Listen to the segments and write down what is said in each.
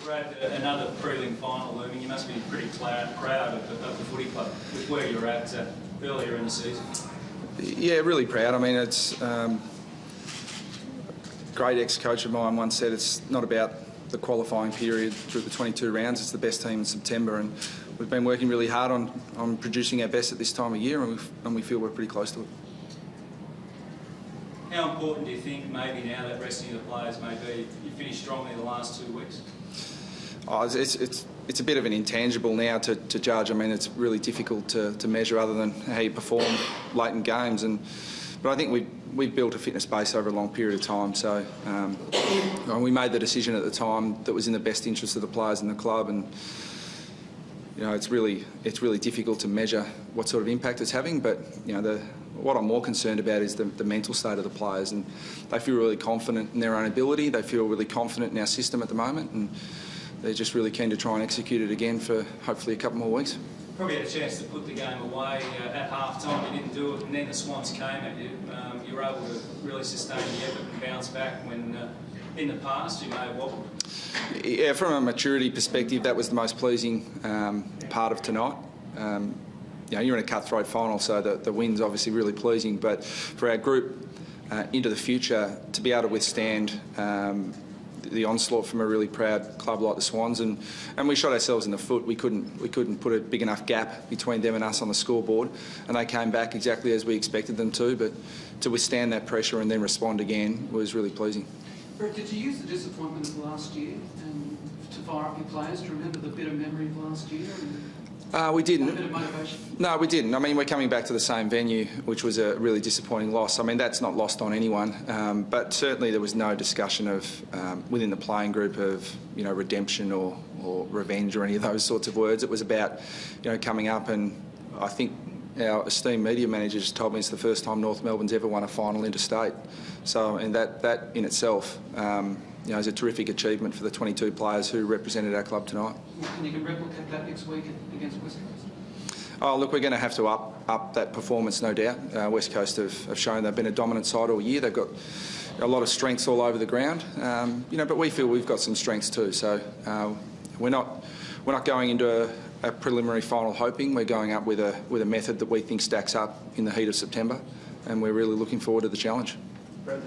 Brad, another prelim final looming. You must be pretty proud of the footy club with where you're at earlier in the season. Yeah, really proud. I mean, it's great ex-coach of mine once said it's not about the qualifying period through the 22 rounds. It's the best team in September, and we've been working really hard on producing our best at this time of year, and we feel we're pretty close to it. How important do you think maybe now that resting of the players may be? You finished strongly the last 2 weeks. Oh, it's a bit of an intangible now to judge. I mean, it's really difficult to measure other than how you perform late in games. But I think we've built a fitness base over a long period of time. So we made the decision at the time that was in the best interest of the players in the club, and you know, it's really difficult to measure what sort of impact it's having. But you know, what I'm more concerned about is the mental state of the players, and they feel really confident in their own ability. They feel really confident in our system at the moment, and they're just really keen to try and execute it again for hopefully a couple more weeks. Probably had a chance to put the game away at half-time. You didn't do it, and then the Swans came at you. You were able to really sustain the effort and bounce back when in the past you may have wobbled. Yeah, from a maturity perspective, that was the most pleasing part of tonight. You know, you're in a cutthroat final, so the win's obviously really pleasing. But for our group into the future, to be able to withstand the onslaught from a really proud club like the Swans, and we shot ourselves in the foot. We couldn't put a big enough gap between them and us on the scoreboard, and they came back exactly as we expected them to. But to withstand that pressure and then respond again was really pleasing. Brett, did you use the disappointment of last year to fire up your players to remember the bitter memory of last year? We didn't. A bit of motivation? No, we didn't. I mean, we're coming back to the same venue, which was a really disappointing loss. I mean, that's not lost on anyone. But certainly there was no discussion of within the playing group of redemption or revenge or any of those sorts of words. It was about coming up, and I think our esteemed media manager just told me it's the first time North Melbourne's ever won a final interstate. So, and that in itself, is a terrific achievement for the 22 players who represented our club tonight. And you can replicate that next week against West Coast? Oh, look, we're going to have to up that performance, no doubt. West Coast have shown they've been a dominant side all year. They've got a lot of strengths all over the ground, but we feel we've got some strengths too. So we're not going into a preliminary final hoping. We're going up with a method that we think stacks up in the heat of September, and we're really looking forward to the challenge. Brad,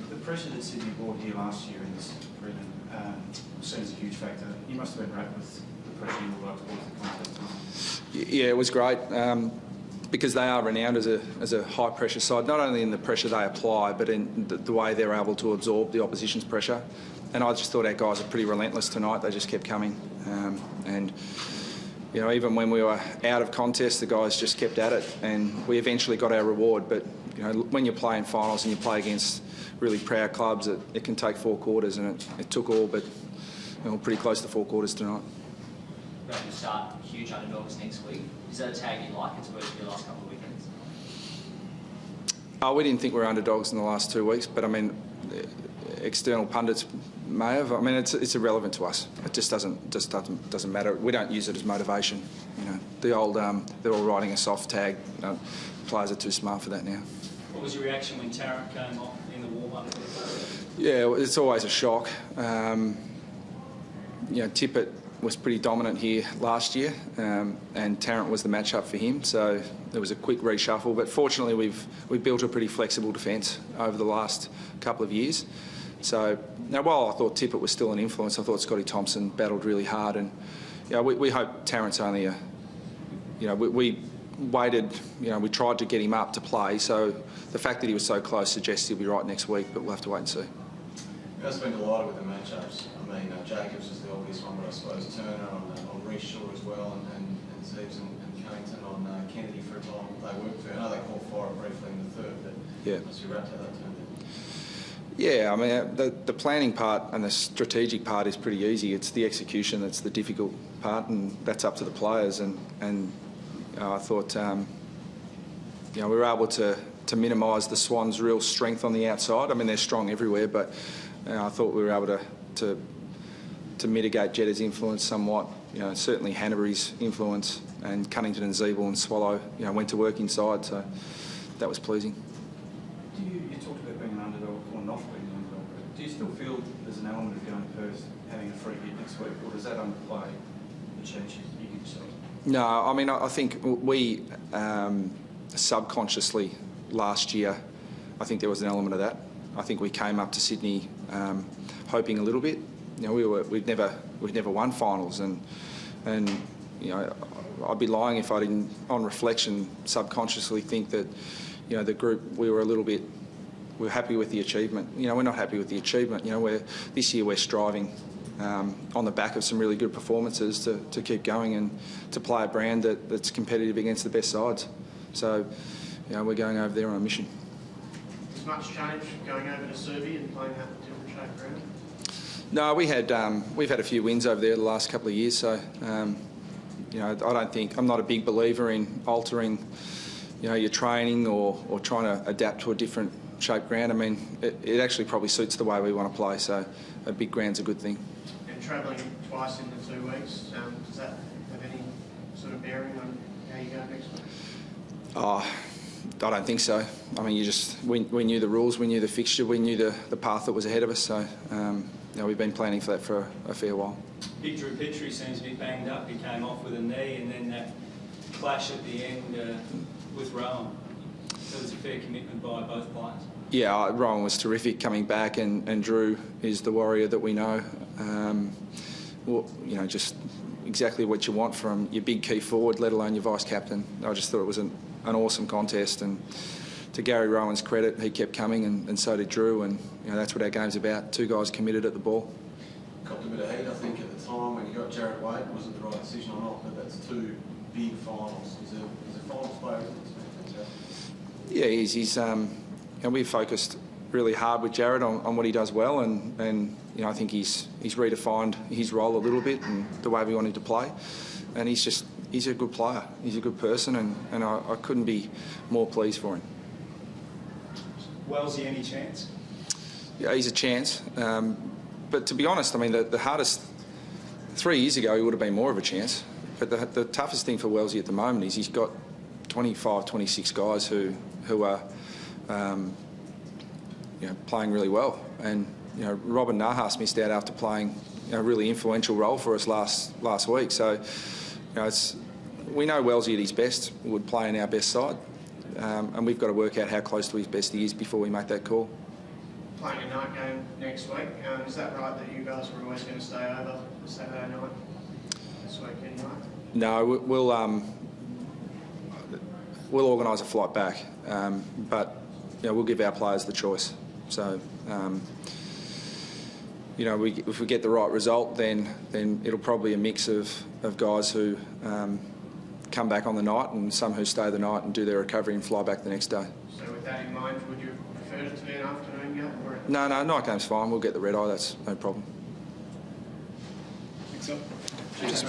the pressure that Sydney brought here last year in this prelim seems a huge factor. You must have been wrapped with the pressure you were up towards the contest. Yeah, it was great because they are renowned as a high pressure side, not only in the pressure they apply, but in the way they're able to absorb the opposition's pressure. And I just thought our guys were pretty relentless tonight. They just kept coming, and even when we were out of contest, the guys just kept at it, and we eventually got our reward. But when you play in finals and you play against really proud clubs, it can take 4 quarters, and it took all, but we're pretty close to 4 quarters tonight. We're going to start huge underdogs next week. Is that a tag you like? It's worked for your last couple of weekends. We didn't think we were underdogs in the last 2 weeks, but I mean, external pundits may have. I mean, it's irrelevant to us. It just doesn't matter. We don't use it as motivation. The old they're all riding a soft tag. Players are too smart for that now. What was your reaction when Tarrant came off in the warm-up? Yeah, it's always a shock. Tippett was pretty dominant here last year, and Tarrant was the matchup for him. So there was a quick reshuffle. But fortunately, we've built a pretty flexible defence over the last couple of years. So now, while I thought Tippett was still an influence, I thought Scotty Thompson battled really hard, and we hope Tarrant's only we waited. We tried to get him up to play. So the fact that he was so close suggests he'll be right next week, but we'll have to wait and see. You guys have been delighted with the matchups. I mean, Jacobs is the obvious one, but I suppose Turner on Reece Shaw as well, and Zeeves and Cunnington on Kennedy for a time they worked for. I know they caught fire briefly in the third, but yeah. Once you wrapped how that turned out. Yeah, I mean, the planning part and the strategic part is pretty easy. It's the execution that's the difficult part, and that's up to the players. And I thought, we were able to minimise the Swans' real strength on the outside. I mean, they're strong everywhere, but I thought we were able to mitigate Jetta's influence somewhat. Certainly Hanbury's influence, and Cunnington and Zeeble and Swallow, went to work inside, so that was pleasing. You talked about being an underdog or not being an underdog. Do you still feel there's an element of going Perth having a free hit next week, or does that underplay the chance you give yourself? No, I mean, I think we subconsciously last year, I think there was an element of that. I think we came up to Sydney hoping a little bit. You know, we'd never won finals, and you know, I'd be lying if I didn't, on reflection, subconsciously think that, you know, the group, we were happy with the achievement. You know, we're not happy with the achievement. You know, this year we're striving on the back of some really good performances to keep going and to play a brand that's competitive against the best sides. So, you know, we're going over there on a mission. Has much change going over to Serbia and playing that different shape ground? No, we've had a few wins over there the last couple of years, so you know, I'm not a big believer in altering, you know, your training or trying to adapt to a different shape ground. I mean, it actually probably suits the way we want to play, so a big ground's a good thing. And travelling twice in the 2 weeks, does that have any sort of bearing on how you go next week? Oh, I don't think so. I mean, we knew the rules, we knew the fixture, we knew the path that was ahead of us, so you know, we've been planning for that for a fair while. Big Drew Petrie seems to be banged up. He came off with a knee, and then that clash at the end with Rowan. So it was a fair commitment by both players. Yeah, Rowan was terrific coming back, and Drew is the warrior that we know. Well, you know, just exactly what you want from your big key forward, let alone your vice captain. I just thought it was an awesome contest, and to Gary Rowan's credit, he kept coming, and so did Drew, and you know, that's what our game's about. Two guys committed at the ball. Copped a bit of heat, I think, at the time when you got Jared Wade. Was it the right decision or not? But that's two big finals. He's a finals player, isn't he? Yeah, he's and we've focused really hard with Jared on what he does well, and you know, I think he's redefined his role a little bit and the way we want him to play, and he's a good player. He's a good person, and I couldn't be more pleased for him. Wellesley, any chance? Yeah, he's a chance. But to be honest, I mean, the hardest, 3 years ago he would have been more of a chance, but the toughest thing for Wellesley at the moment is he's got 25, 26 guys who are you know, playing really well, and you know, Robin Nahas missed out after playing a really influential role for us last week. So you know, we know Wellesley at his best would play in our best side, and we've got to work out how close to his best he is before we make that call. Playing a night game next week, is that right that you guys were always going to stay over Saturday night this week anyway? No, we'll organise a flight back, but you know, we'll give our players the choice. So you know, if we get the right result, then it'll probably be a mix of guys who come back on the night and some who stay the night and do their recovery and fly back the next day. So with that in mind, would you prefer it to be an afternoon game? Or No, night game's fine. We'll get the red eye. That's no problem. Thanks, up. Cheers.